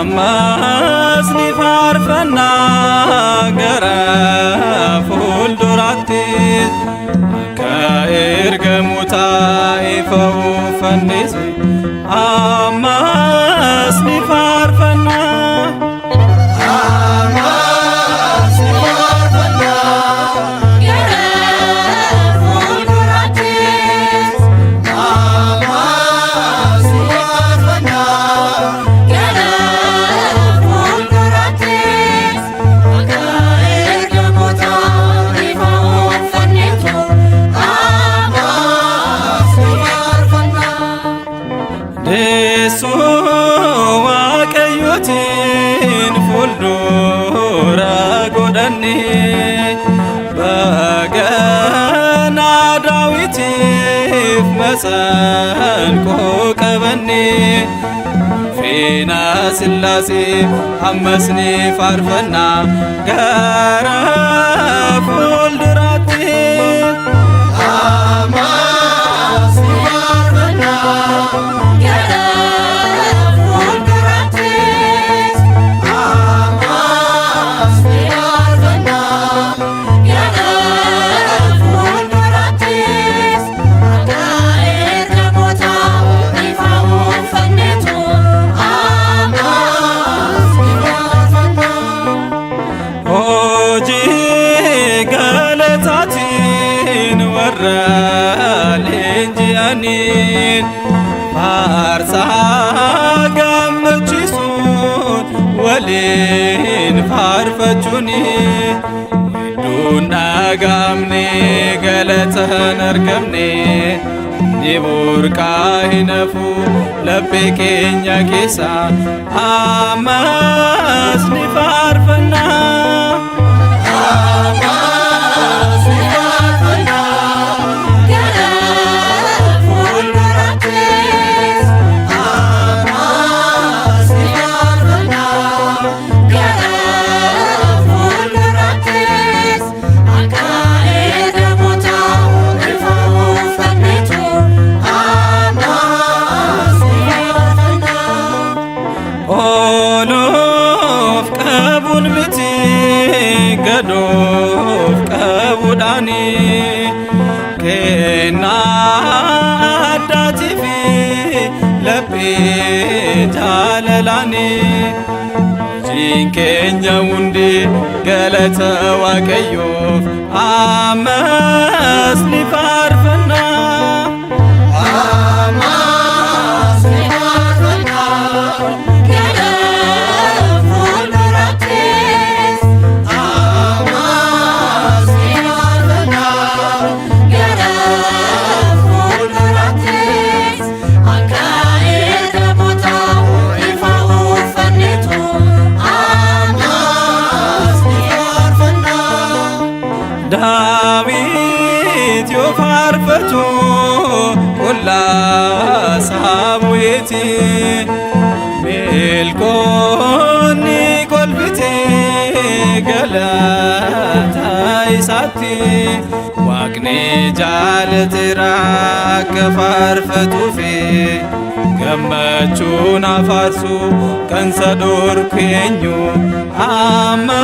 Ammas ni faarfanna gara fuuldurattis akka ergamootaa ifa uffannees ammas ni faarfanna. Waaqayyotiin fuuldura godhannee baganaa Daawitiif masaanqoo qabannee ulfina Sillaaseef ammas ni faarfanna gara fuulduraatti. Leenji'aniin faarsaa gammachiisuun waliin faarfachuuni iddoon dhagaamne galatan argamne ni burqaa hin hafu laphee keenya keessa ammas ni faarfanna. Olof qabun miti gadof qabudhaani kennaa addaatiif laphee jaalalaani hojiin keenya hundi galata Waaqayyoof ammas ni faarfanna. Daawit yoo faarfatu qullaa saamu'eeti milkoonni kolfitee galata isaatti Waaqni jaalateera akka faarfatuufi gammachuun afaarsu kan isa dhorku eenyu amma